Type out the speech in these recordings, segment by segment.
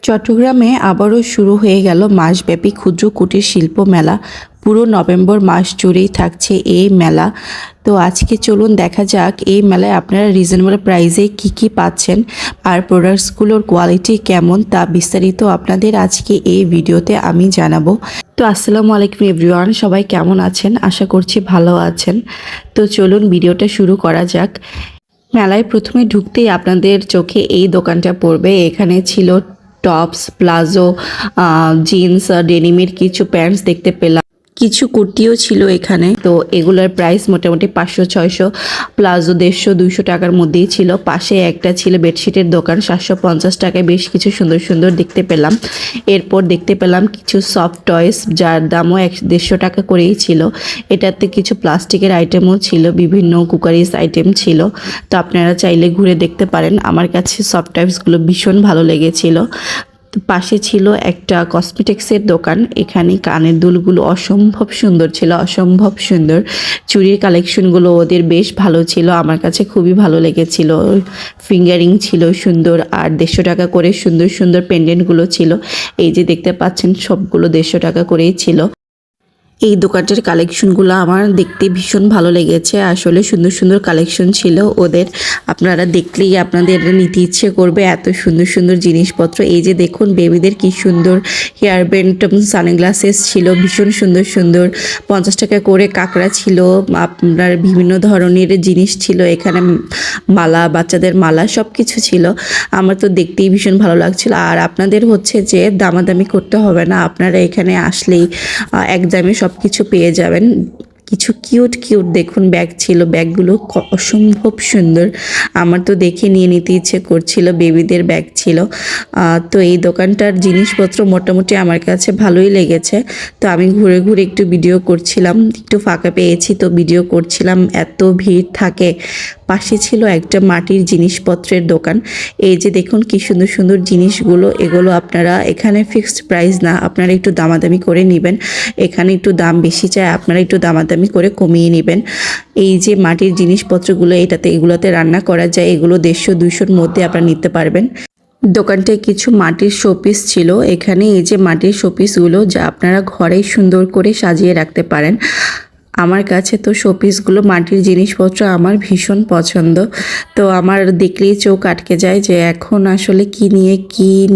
চট্টগ্রামে আবারও শুরু হয়ে গেল মাসব্যাপী ক্ষুদ্র কুটির শিল্প মেলা। পুরো নভেম্বর মাস জুড়েই থাকছে এই মেলা। তো আজকে চলুন দেখা যাক এই মেলায় আপনারা রিজনেবল প্রাইসে কি পাচ্ছেন আর প্রোডাক্টসগুলোর কোয়ালিটি কেমন তা বিস্তারিত আপনাদের আজকে এই ভিডিওতে আমি জানাবো। তো আসসালামু আলাইকুম এভরিওয়ান, সবাই কেমন আছেন? আশা করছি ভালো আছেন। তো চলুন ভিডিওটা শুরু করা যাক। মেলায় প্রথমে ঢুকতেই আপনাদের চোখে এই দোকানটা পড়বে। এখানে ছিল টপস, প্লাজো, জিন্স, ডেনিমের কিছু প্যান্টস দেখতে পেলাম, কিছু কুর্তিও ছিল এখানে। তো এগুলোর প্রাইস মোটামুটি 500-600, প্লাজো 150-200 টাকার মধ্যেই ছিল। পাশে একটা ছিল বেডশিটের দোকান, 750 টাকায় বেশ কিছু সুন্দর সুন্দর দেখতে পেলাম। এরপর দেখতে পেলাম কিছু সফট টয়েস যার দামও 150 টাকা করেই ছিল। এটাতে কিছু প্লাস্টিকের আইটেমও ছিল, বিভিন্ন কুকারিজ আইটেম ছিল। তো আপনারা চাইলে ঘুরে দেখতে পারেন। আমার কাছে সফট টয়েসগুলো ভীষণ ভালো লেগেছিল। পাশে ছিল একটা কসমেটিক্সের দোকান। এখানে কানের দুলগুলো অসম্ভব সুন্দর ছিল, অসম্ভব সুন্দর। চুড়ির কালেকশনগুলো ওদের বেশ ভালো ছিল, আমার কাছে খুবই ভালো লেগেছিল। ফিঙ্গারিং ছিল সুন্দর, আর 150 টাকা করে সুন্দর সুন্দর পেন্ডেন্টগুলো ছিল। এই যে দেখতে পাচ্ছেন সবগুলো 150 টাকা করেই ছিল। এই দোকানটার কালেকশনগুলো আমার দেখতে ভীষণ ভালো লেগেছে। আসলে সুন্দর সুন্দর কালেকশন ছিল ওদের, আপনারা দেখলেই আপনাদের নিতে ইচ্ছে করবে, এত সুন্দর সুন্দর জিনিসপত্র। এই যে দেখুন বেবিদের কি সুন্দর হেয়ার ব্যান্ড, সানগ্লাসেস ছিল ভীষণ সুন্দর সুন্দর। 50 টাকা করে কাঁকড়া ছিল, আপনার বিভিন্ন ধরনের জিনিস ছিল এখানে, মালা, বাচ্চাদের মালা সব কিছু ছিল। আমার তো দেখতেই ভীষণ ভালো লাগছিল। আর আপনাদের হচ্ছে যে দামাদামি করতে হবে না, আপনারা এখানে আসলেই এক দামে সব কিছু পেয়ে যাবেন। কিছু কিউট কিউট দেখুন ব্যাগ ছিল, ব্যাগগুলো অসম্ভব সুন্দর। আমার তো দেখে নিয়ে নিতে ইচ্ছে করছিল, বেবিদের ব্যাগ ছিল। তো এই দোকানটার জিনিসপত্র মোটামুটি আমার কাছে ভালোই লেগেছে। তো আমি ঘুরে ঘুরে একটু ভিডিও করছিলাম, একটু ফাঁকা পেয়েছি তো ভিডিও করছিলাম। এত ভিড় থাকে। পাশে ছিল একটা মাটির জিনিসপত্রের দোকান। এই যে দেখুন কি সুন্দর সুন্দর জিনিসগুলো। এগুলো আপনারা এখানে ফিক্সড প্রাইস না, আপনারা একটু দামাদামি করে নেবেন। এখানে একটু দাম বেশি চায়, আপনারা একটু দামাদামি করে কমিয়ে নেবেন। এই যে মাটির জিনিসপত্রগুলো, এগুলোতে রান্না করা যায়। এগুলো 150-200-র মধ্যে আপনারা নিতে পারবেন। দোকানটায় কিছু মাটির শোপিস ছিল। এখানে এই যে মাটির শোপিসগুলো যা আপনারা ঘরেই সুন্দর করে সাজিয়ে রাখতে পারেন। আমার কাছে তো শোপিসগুলো, মাটির জিনিসপত্র আমার ভীষণ পছন্দ। তো আমার দেখলেই চোখ আটকে যায় যে এখন আসলে কি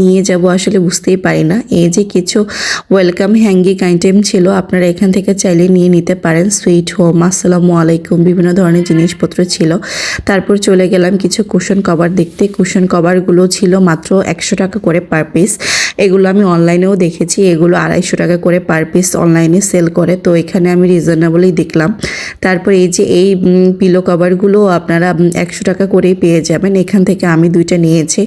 নিয়ে যাব আসলে বুঝতেই পারি না। এই যে কিছু ওয়েলকাম হ্যাঙ্গিং আইটেম ছিল, আপনারা এখান থেকে চাইলে নিয়ে নিতে পারেন। সুইট হোম, আসসালামু আলাইকুম, বিভিন্ন ধরনের জিনিসপত্র ছিল। তারপর চলে গেলাম কিছু কুশন কভার দেখতে। কুশন কভারগুলো ছিল মাত্র 100 টাকা করে পার পিস। এগুলো আমি অনলাইনেও দেখেছি, এগুলো 250 টাকা করে পার পিস অনলাইনে সেল করে। তো এখানে আমি রিজনেবলই দেখলাম। তারপর এই যে এই পিলো কভারগুলো আপনারা 100 টাকা করেই পেয়ে যাবেন। এখান থেকে আমি 2টা নিয়েছি।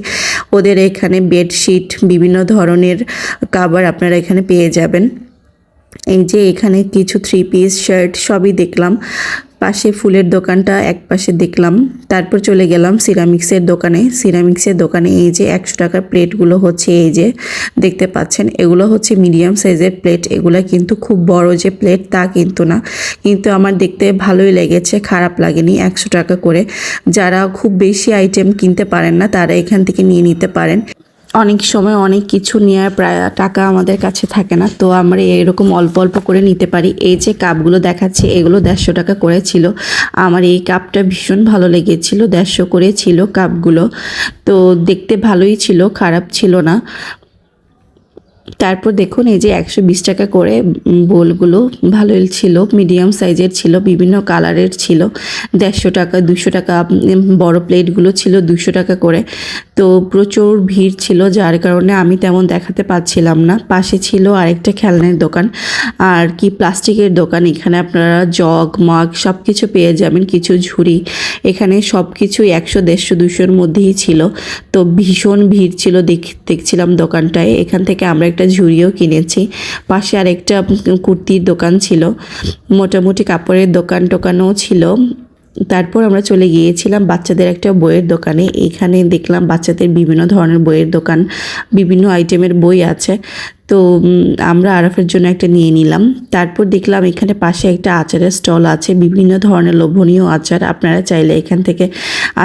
ওদের এখানে বেডশিট, বিভিন্ন ধরনের কভার আপনারা এখানে পেয়ে যাবেন। এই যে এখানে কিছু 3 পিস শার্ট সবই দেখলাম। পাশে ফুলের দোকানটা এক পাশে দেখলাম। তারপর চলে গেলাম সিরামিক্সের দোকানে। এই যে 100 টাকার প্লেটগুলো হচ্ছে, এই যে দেখতে পাচ্ছেন, এগুলো হচ্ছে মিডিয়াম সাইজের প্লেট। এগুলো কিন্তু খুব বড় যে প্লেট তা কিন্তু না, কিন্তু আমার দেখতে ভালোই লেগেছে, খারাপ লাগেনি। 100 টাকা করে। যারা খুব বেশি আইটেম কিনতে পারেন না তারা এখান থেকে নিয়ে নিতে পারেন। অনেক সময় অনেক কিছু নেওয়ার প্রায় টাকা আমাদের কাছে থাকে না, তো আমরা এরকম অল্প অল্প করে নিতে পারি। এই যে কাপগুলো দেখাচ্ছে, এগুলো 150 টাকা করে ছিল। আমার এই কাপটা ভীষণ ভালো লেগেছিল, 150 করে ছিল কাপগুলো। তো দেখতে ভালোই ছিল, খারাপ ছিল না। তারপর দেখুন এই যে 120 টাকা করে বোলগুলো ভালোই ছিল, মিডিয়াম সাইজের ছিল, বিভিন্ন কালারের ছিল। 150 টাকা, 200 টাকা বড় প্লেটগুলো ছিল 200 টাকা করে। তো প্রচুর ভিড় ছিল, যার কারণে আমি তেমন দেখাতে পাচ্ছিলাম না। পাশে ছিল আরেকটা খেলনার দোকান আর কি প্লাস্টিকের দোকান। এখানে আপনারা জগ, মগ সব কিছু পেয়ে যাবেন, কিছু ঝুড়ি। এখানে সব কিছুই 100, 150, 200-র মধ্যেই ছিল। তো ভীষণ ভিড় ছিল, দেখছিলাম দোকানটায়। এখান থেকে আমরা একটা ঝুড়িও কিনেছি। পাশে আরেকটা কুর্তির দোকান ছিল, মোটামুটি কাপড়ের টোকানও ছিল। তারপর আমরা চলে গিয়েছিলাম বাচ্চাদের একটা বইয়ের দোকানে। এখানে দেখলাম বাচ্চাদের বিভিন্ন ধরনের বইয়ের দোকান, বিভিন্ন আইটেমের বই আছে। তো আমরা আরাফের জন্য একটা নিয়ে নিলাম। তারপর দেখলাম এখানে পাশে একটা আচারের স্টল আছে, বিভিন্ন ধরনের লোভনীয় আচার। আপনারা চাইলে এখান থেকে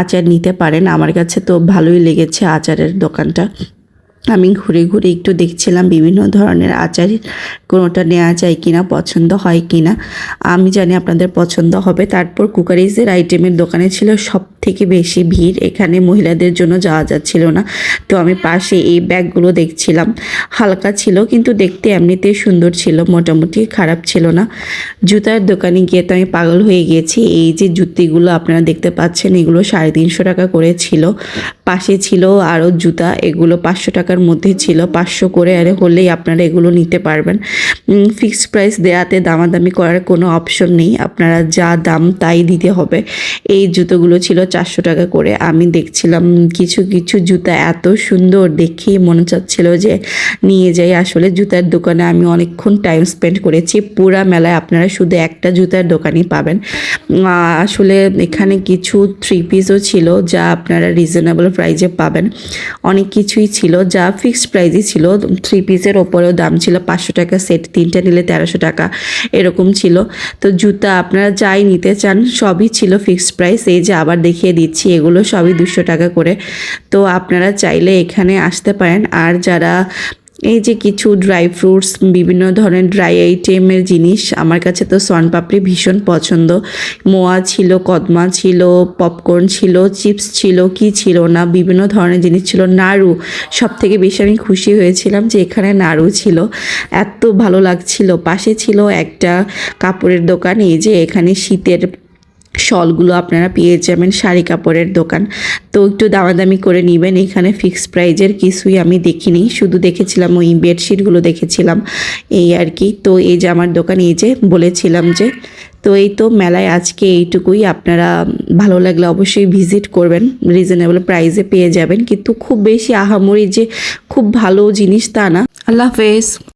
আচার নিতে পারেন। আমার কাছে তো ভালোই লেগেছে আচারের দোকানটা। আমি ঘুরে ঘুরে একটু দেখছিলাম বিভিন্ন ধরনের আচার, কোনোটা নেওয়া যায় কিনা, পছন্দ হয় কিনা। আমি জানি আপনাদের পছন্দ হবে। তারপর কুকারিজের আইটেমের দোকানে ছিল সব থেকে বেশি ভিড়, এখানে মহিলাদের জন্য যাওয়া যাচ্ছিল না। তো আমি পাশে এই ব্যাগগুলো দেখছিলাম, হালকা ছিল কিন্তু দেখতে এমনিতেই সুন্দর ছিল, মোটামুটি খারাপ ছিল না। জুতার দোকানে গিয়ে তো আমি পাগল হয়ে গিয়েছি। এই যে জুতিগুলো আপনারা দেখতে পাচ্ছেন, এগুলো 350 টাকা করে ছিল। পাশে ছিল আরও জুতা, এগুলো 500 টাকার মধ্যে ছিল। 500 করে আরে হলেই আপনারা এগুলো নিতে পারবেন। ফিক্সড প্রাইস দেওয়াতে দামাদামি করার কোনো অপশন নেই, আপনারা যা দাম তাই দিতে হবে। এই জুতোগুলো ছিল 400 টাকা করে। আমি দেখছিলাম কিছু কিছু জুতা এত সুন্দর, দেখেই মনে চাচ্ছিল যে নিয়ে যাই। আসলে জুতার দোকানে আমি অনেকক্ষণ টাইম স্পেন্ড করেছি। পুরা মেলায় আপনারা শুধু একটা জুতার দোকানই পাবেন। আসলে এখানে কিছু 3 পিসও ছিল যা আপনারা রিজনেবল প্রাইজে পাবেন। অনেক কিছুই ছিল যা ফিক্সড প্রাইজই ছিল। 3 পিসের ওপরেও দাম ছিল 500 টাকা সেট, 3টা নিলে 1300 টাকা এরকম ছিল। তো জুতা আপনারা যাই নিতে চান সবই ছিল ফিক্সড প্রাইস। এই যে আবার দেখিয়ে দিচ্ছি, এগুলো সবই 200 টাকা করে। তো আপনারা চাইলে এখানে আসতে পারেন। আর যারা এই যে কিছু ড্রাই ফ্রুটস, বিভিন্ন ধরনের ড্রাই আইটেমের জিনিস, আমার কাছে তো শনপাপড়ি ভীষণ পছন্দ। মোয়া ছিল, কদমা ছিল, পপকর্ন ছিল, চিপস ছিল, কি ছিল না, বিভিন্ন ধরনের জিনিস ছিল। নাড়ু, সব থেকে বেশি আমি খুশি হয়েছিলাম যে এখানে নাড়ু ছিল, এত ভালো লাগছিল। পাশে ছিল একটা কাপড়ের দোকান, এই যে এখানে শীতের শলগুলো আপনারা পেয়ে যাবেন, শাড়ি কাপড়ের দোকান। তো একটু দামাদামি করে নেবেন। এখানে ফিক্সড প্রাইজের কিছুই আমি দেখিনি, শুধু দেখেছিলাম ওই বেডশিটগুলো দেখেছিলাম, এই আর কি। তো এই যে আমার দোকান, এই যে বলেছিলাম যে, তো এই তো মেলায় আজকে এইটুকুই। আপনারা ভালো লাগলে অবশ্যই ভিজিট করবেন, রিজনেবল প্রাইসে পেয়ে যাবেন, কিন্তু খুব বেশি আহামরি যে খুব ভালো জিনিস তা না। আল্লাহ হাফেজ।